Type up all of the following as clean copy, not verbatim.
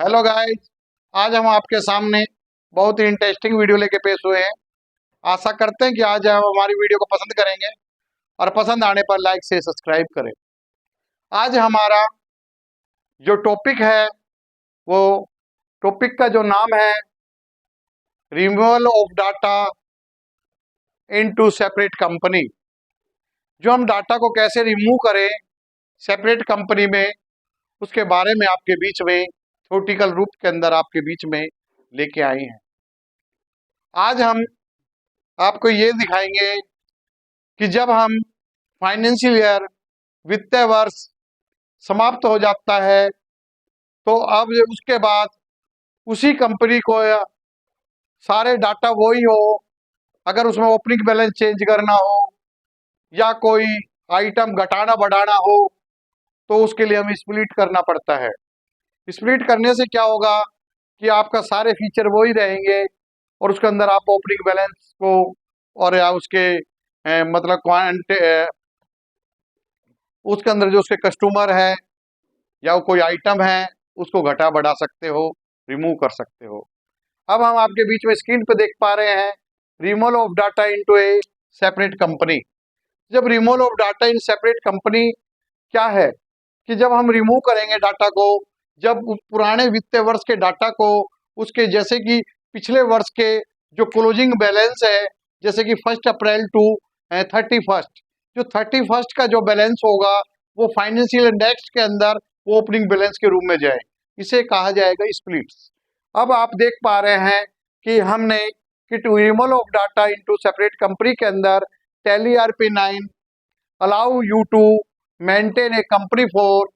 Hello guys. आज हम आपके सामने बहुत ही इंटरेस्टिंग वीडियो लेके पेश हुए हैं। आशा करते हैं कि आज आप हमारी वीडियो को पसंद करेंगे और पसंद आने पर लाइक से सब्सक्राइब करें। आज हमारा जो टॉपिक है वो टॉपिक का जो नाम है removal of data into separate company. जो हम डाटा को कैसे रिमूव करें सेपरेट कंपनी में, उसके बारे में आपके बीच में थ्योरेटिकल रूप के अंदर आपके बीच में लेके आए हैं। आज हम आपको ये दिखाएंगे कि जब हम फाइनेंशियल ईयर वित्तीय वर्ष समाप्त हो जाता है तो अब उसके बाद उसी कंपनी को सारे डाटा वही हो, अगर उसमें ओपनिंग बैलेंस चेंज करना हो या कोई आइटम घटाना बढ़ाना हो तो उसके लिए हमें स्प्लिट करना पड़ता है। स्प्लिट करने से क्या होगा कि आपका सारे फीचर वही रहेंगे और उसके अंदर आप ओपनिंग बैलेंस को और या उसके मतलब उसके अंदर जो उसके कस्टमर है या कोई आइटम है उसको घटा बढ़ा सकते हो, रिमूव कर सकते हो। अब हम आपके बीच में स्क्रीन पे देख पा रहे हैं removal of data into a separate company. जब removal of data in separate company क्या है कि जब हम रिमूव करेंगे डाटा को, जब उस पुराने वित्तीय वर्ष के डाटा को उसके जैसे कि पिछले वर्ष के जो क्लोजिंग बैलेंस है, जैसे कि 1 अप्रैल टू 31, जो 31 का जो बैलेंस होगा वो फाइनेंशियल इंडेक्स के अंदर वो ओपनिंग बैलेंस के रूप में जाए, इसे कहा जाएगा स्प्लिट्स। अब आप देख पा रहे हैं कि हमने कि to removal of data into separate company के अंदर Tally RP9 allow you to maintain a company for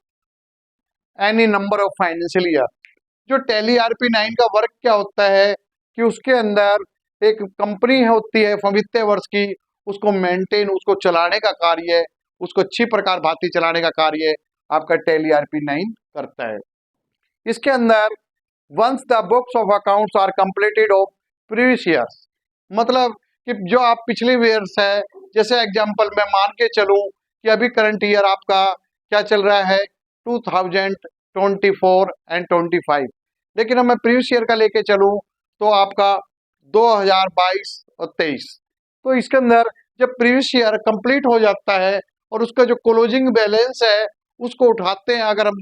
any number of financial year. जो टैली RP9 का वर्क क्या होता है कि उसके अंदर एक कंपनी होती है वित्तीय वर्ष की, उसको मेंटेन, उसको चलाने का कार्य, उसको अच्छी प्रकार भांति चलाने का कार्य आपका टैली RP9 करता है। इसके अंदर once the books of accounts are completed of previous years, मतलब कि जो आप पिछले ईयर्स है, जैसे एग्जांपल मैं मान के चलूं कि अभी करंट ईयर आपका क्या चल रहा है 2024 एंड 25, लेकिन अब मैं प्रीवियस ईयर का लेके चलूं तो आपका 2022 और 23। तो इसके अंदर जब प्रीवियस ईयर कंप्लीट हो जाता है और उसका जो क्लोजिंग बैलेंस है उसको उठाते हैं, अगर हम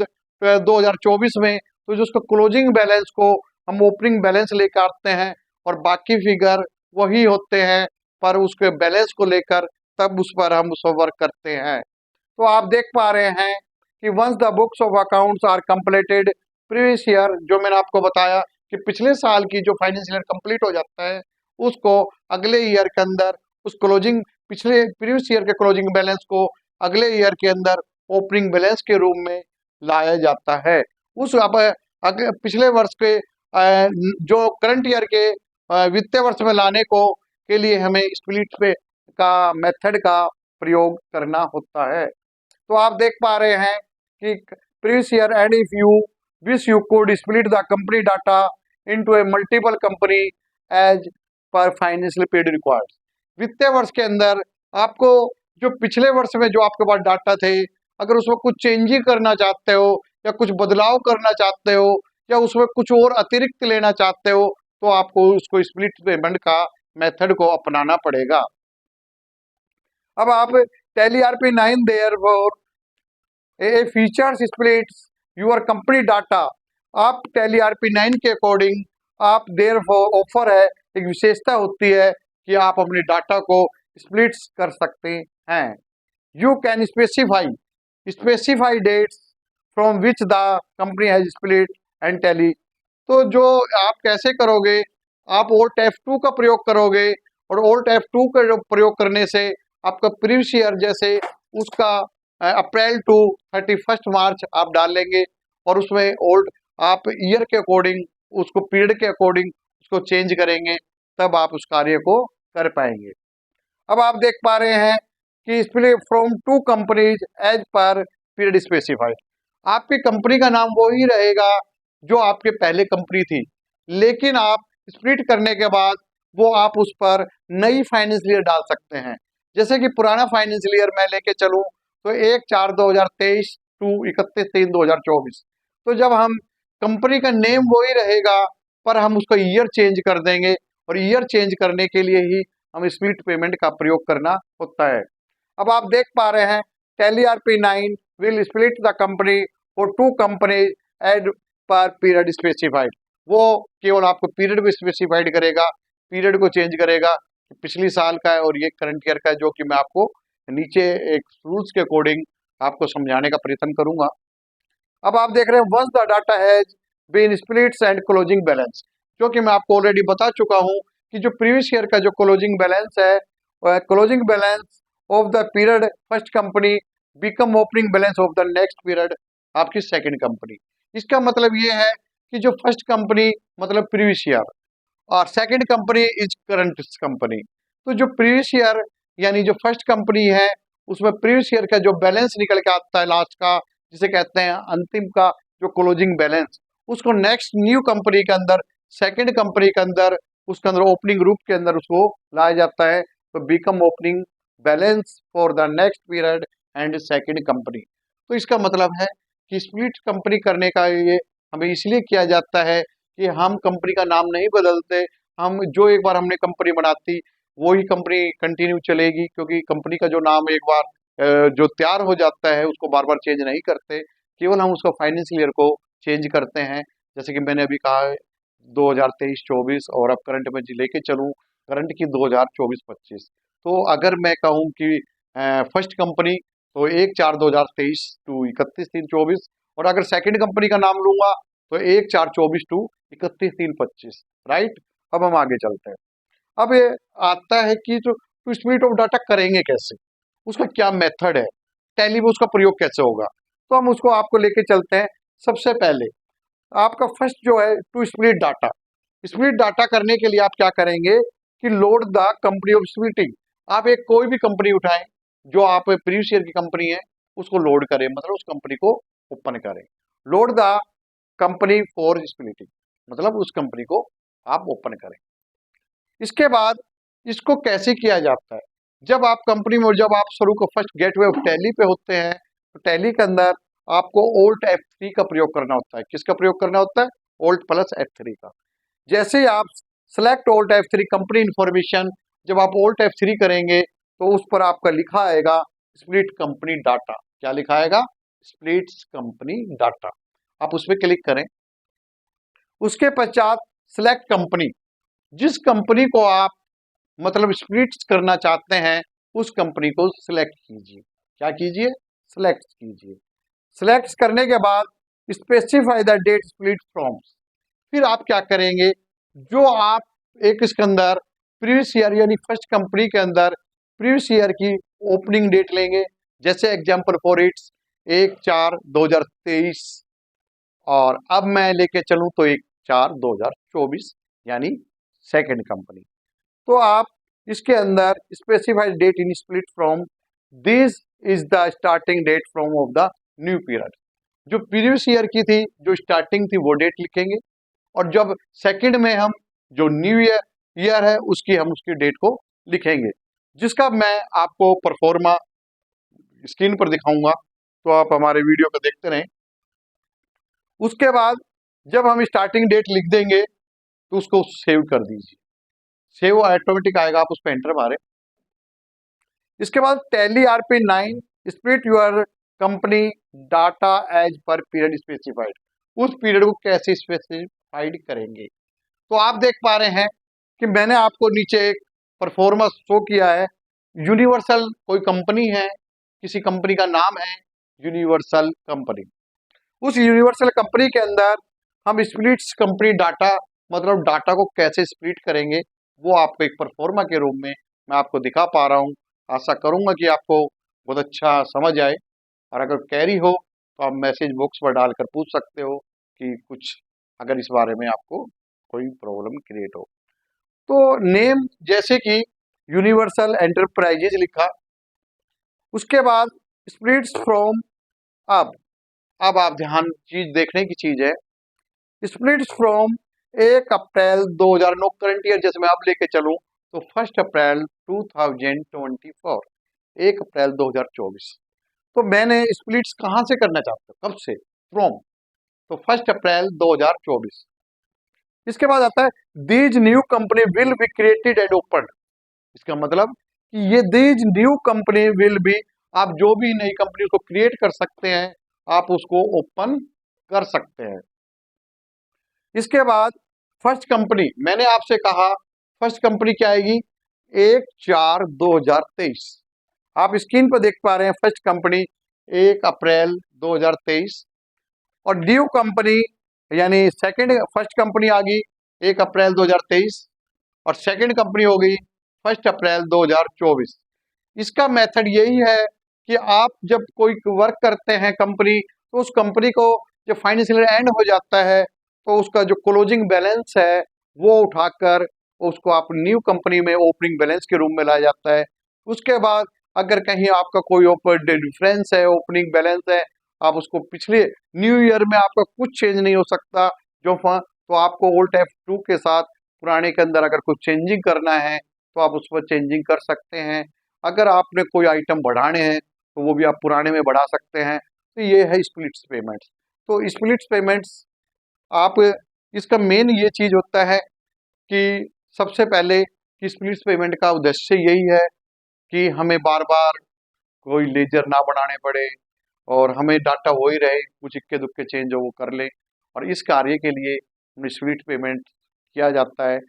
2024 में, तो जो उसका क्लोजिंग बैलेंस को हम ओपनिंग बैलेंस लेकर आते हैं और बाकी फिगर वही होते हैं, पर उसके बैलेंस को लेकर तब उस पर हम उस वर्क करते हैं। तो आप देख पा रहे हैं कि once the books of accounts are completed previous year, जो मैंने आपको बताया कि पिछले साल की जो फाइनेंशियल ईयर कंप्लीट हो जाता है उसको अगले ईयर के अंदर उस क्लोजिंग पिछले प्रीवियस ईयर के क्लोजिंग बैलेंस को अगले ईयर के अंदर ओपनिंग बैलेंस के रूप में लाया जाता है। उस पिछले वर्ष के जो करंट ईयर के वित्तीय वर्ष में लाने को के लिए हमें स्प्लिट पे का मेथड का प्रयोग करना होता है। तो आप देख पा रहे हैं कि previous year and if you wish you could split the company data into a multiple company as per financial period required. वित्तीय वर्ष के अंदर आपको जो पिछले वर्ष में जो आपके पास डाटा थे, अगर उसमें कुछ चेंजिंग करना चाहते हो या कुछ बदलाव करना चाहते हो या उसमें कुछ और अतिरिक्त लेना चाहते हो तो आपको उसको स्प्लिट पेमेंट का मेथड को अपनाना पड़ेगा। अब आप tally RP9 therefore A features splits your company data. आप टैली RP9 के अकॉर्डिंग आप देयरफॉर ऑफर है, एक विशेषता होती है कि आप अपने डाटा को स्प्लिट्स कर सकते हैं। You can specify dates from which the company has split and Tally. तो जो आप कैसे करोगे, आप Alt F2 का प्रयोग करोगे और Alt F2 का प्रयोग करने से आपका प्रीवियस ईयर जैसे उसका अप्रैल टू 31 मार्च आप डाल लेंगे और उसमें ओल्ड आप ईयर के अकॉर्डिंग उसको पीरियड के अकॉर्डिंग उसको चेंज करेंगे, तब आप उस कार्य को कर पाएंगे। अब आप देख पा रहे हैं कि split from two companies as per period specified. आपकी कंपनी का नाम वो ही रहेगा जो आपके पहले कंपनी थी, लेकिन आप स्प्लिट करने के बाद वो आप उस पर नई फाइनेंशियल ईयर डाल सकते हैं। जैसे कि पुराना फाइनेंशियल ईयर मैं लेके चलूं तो 1/4/2023 टू 31/3/2024। तो जब हम कंपनी का नेम वही रहेगा, पर हम उसका ईयर चेंज कर देंगे, और ईयर चेंज करने के लिए ही हम स्प्लिट पेमेंट का प्रयोग करना होता है। अब आप देख पा रहे हैं, Tally RP9 will split the company for two company as per period specified. वो केवल आपको पीरियड भी स्पेसिफाइड करेगा, पीरियड को चेंज करेगा, पिछली साल का है और ये करंट ईयर का है, जो कि मैं आपको नीचे एक रूल्स के अकॉर्डिंग आपको समझाने का प्रयत्न करूंगा। अब आप देख रहे हैं, once the data has been splits and closing balance, जो कि मैं आपको ऑलरेडी बता चुका हूं कि जो प्रीवियस ईयर का जो क्लोजिंग बैलेंस है, closing balance of the period first company become opening balance of the next period आपकी सेकंड कंपनी। इसका मतलब ये है कि जो फर्स्ट कंपनी मतलब प्रीवियस ईयर, और second company is current company. तो जो प्रीवियस ईयर यानी जो फर्स्ट कंपनी है, उसमें प्रीवियस ईयर का जो बैलेंस निकल के आता है लास्ट का, जिसे कहते हैं अंतिम का जो क्लोजिंग बैलेंस, उसको नेक्स्ट न्यू कंपनी के अंदर, सेकंड कंपनी के अंदर, उसके अंदर ओपनिंग ग्रुप के अंदर उसको लाया जाता है। तो become opening balance for the next period and second company. तो इसका मतलब है कि स्प्लिट कंपनी करने का ये हमें इसलिए किया जाता है कि हम कंपनी का नाम नहीं बदलते, हम जो एक बार हमने कंपनी बनाती वही कंपनी कंटिन्यू चलेगी, क्योंकि कंपनी का जो नाम एक बार जो तैयार हो जाता है उसको बार बार चेंज नहीं करते, केवल हम उसका फाइनेंशियल ईयर को चेंज करते हैं। जैसे कि मैंने अभी कहा है 2023-24, और अब करंट में लेके चलूँ करंट की 2024-25। तो अगर मैं कहूँ कि फर्स्ट कंपनी तो 1/4/2023 टू 31/3/24, और अगर सेकंड कंपनी का नाम लूंगा तो 1/4/24 टू 31/3/25। राइट। अब हम आगे चलते हैं। अब ये आता है कि जो टू स्प्लिट ऑफ डाटा करेंगे कैसे, उसका क्या मेथड है, टैली में उसका प्रयोग कैसे होगा, तो हम उसको आपको लेके चलते हैं। सबसे पहले आपका फर्स्ट जो है to split data, split data करने के लिए आप क्या करेंगे कि load the company of splitting. आप एक कोई भी कंपनी उठाएं जो आप प्रीवियस ईयर की कंपनी है, उसको लोड करें, मतलब उस कंपनी को ओपन करें। Load the company for splitting, मतलब उस कंपनी को आप ओपन करें। इसके बाद इसको कैसे किया जाता है, जब आप कंपनी में, जब आप शुरू को फर्स्ट गेटवे ऑफ टैली पे होते हैं, तो टैली के अंदर आपको Alt F3 का प्रयोग करना होता है। किसका प्रयोग करना होता है? Alt प्लस F3 का। जैसे ही आप select Alt F3 company information, जब आप Alt F3 करेंगे तो उस पर आपका लिखा आएगा स्प्लिट कंपनी डाटा। क्या लिखा आएगा? Split company data. आप उस पर क्लिक करें। उसके पश्चात सिलेक्ट कंपनी, जिस कंपनी को आप मतलब स्प्लिट करना चाहते हैं उस कंपनी को सिलेक्ट कीजिए। क्या कीजिए? सिलेक्ट कीजिए। सिलेक्ट करने के बाद specify the date split from. फिर आप क्या करेंगे, जो आप एक इसके अंदर प्रीवियस ईयर यानी फर्स्ट कंपनी के अंदर प्रीवियस ईयर की ओपनिंग डेट लेंगे। जैसे एग्जांपल फॉर इट्स 1/4/2023, और अब मैं लेके चलूं तो 1/4/2024 यानी सेकंड कंपनी। तो आप इसके अंदर specified date in split from, this is the starting date from of the new period. जो प्रीवियस ईयर की थी, जो स्टार्टिंग थी, वो डेट लिखेंगे, और जब सेकंड में हम जो न्यू ईयर है उसकी हम उसकी डेट को लिखेंगे, जिसका मैं आपको परफॉर्मा स्क्रीन पर दिखाऊंगा, तो आप हमारे वीडियो को देखते रहें। उसके बाद जब हम स्टार्टिंग डेट लिख देंगे तो उसको सेव कर दीजिए। सेव ऑटोमेटिक आएगा, आप उस पर एंटर मारें। इसके बाद Tally RP9 split your company data as per period specified. उस पीरियड को कैसे स्पेसिफाइड करेंगे, तो आप देख पा रहे हैं कि मैंने आपको नीचे एक परफॉर्मेंस शो किया है। यूनिवर्सल कोई कंपनी है, किसी कंपनी का नाम है यूनिवर्सल कंपनी। उस यूनिवर्सल कंपनी के अंदर हम स्प्लिट्स कंपनी डाटा, मतलब डाटा को कैसे स्प्लिट करेंगे, वो आपको एक परफॉर्मा के रूप में मैं आपको दिखा पा रहा हूँ। आशा करूंगा कि आपको बहुत अच्छा समझ आए, और अगर कैरी हो तो आप मैसेज बॉक्स पर डालकर पूछ सकते हो कि कुछ अगर इस बारे में आपको कोई प्रॉब्लम क्रिएट हो। तो नेम जैसे कि यूनिवर्सल एंटरप्राइजेज लिखा, उसके बाद स्प्लिट्स फ्रॉम। अब आप ध्यान चीज देखने की चीज है, splits from 1 April 2009 current year, जैसे मैं अब लेके चलूं तो 1 अप्रैल 2024, 1 अप्रैल 2024। तो मैंने स्प्लिट्स कहां से करना चाहता हूं, कब से? फ्रॉम। तो 1 अप्रैल 2024। इसके बाद आता है these new company will be created and open. इसका मतलब कि ये these new company will be, आप जो भी नई कंपनी को क्रिएट कर सकते हैं, आप उसको ओपन कर सकते हैं। इसके बाद फर्स्ट कंपनी, मैंने आपसे कहा फर्स्ट कंपनी क्या आएगी, 1/4/2023। आप स्क्रीन पर देख पा रहे हैं फर्स्ट कंपनी 1 अप्रैल 2023, और ड्यू कंपनी यानी सेकंड, फर्स्ट कंपनी आ गई 1 अप्रैल 2023 और सेकंड कंपनी हो गई 1 अप्रैल 2024। इसका मेथड यही है कि आप जब कोई वर्क करते हैं कंपनी, तो उस कंपनी को जब फाइनेंशियल एंड हो जाता है, तो उसका जो क्लोजिंग बैलेंस है वो उठाकर उसको आप न्यू कंपनी में ओपनिंग बैलेंस के रूप में लाया जाता है। उसके बाद अगर कहीं आपका कोई डिफरेंस है, ओपनिंग बैलेंस है, आप उसको पिछले न्यू ईयर में आपका कुछ चेंज नहीं हो सकता तो आपको ओल्ड F2 के साथ पुराने के अंदर अगर कुछ चेंजिंग करना है तो आप उस पर चेंजिंग कर सकते हैं। अगर आपने कोई आइटम बढ़ाने हैं तो वो भी आप पुराने में बढ़ा सकते हैं। तो ये है स्प्लिट्स पेमेंट्स। तो स्प्लिट्स पेमेंट्स आप, इसका मेन ये चीज होता है कि सबसे पहले कि स्प्लिट्स पेमेंट का उद्देश्य यही है कि हमें बार बार कोई लेजर ना बनाने पड़े और हमें डाटा हो ही रहे, कुछ इक्के दुक्के चेंज हो वो कर ले, और इस कार्य के लिए स्प्लिट पेमेंट किया जाता है।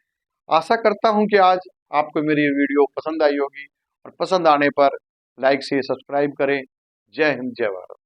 आशा करता हूं कि आज आपको मेरी ये वीडियो पसंद आई होगी, और पसंद आने पर लाइक से सब्सक्राइब करें। जय हिंद, जय भारत।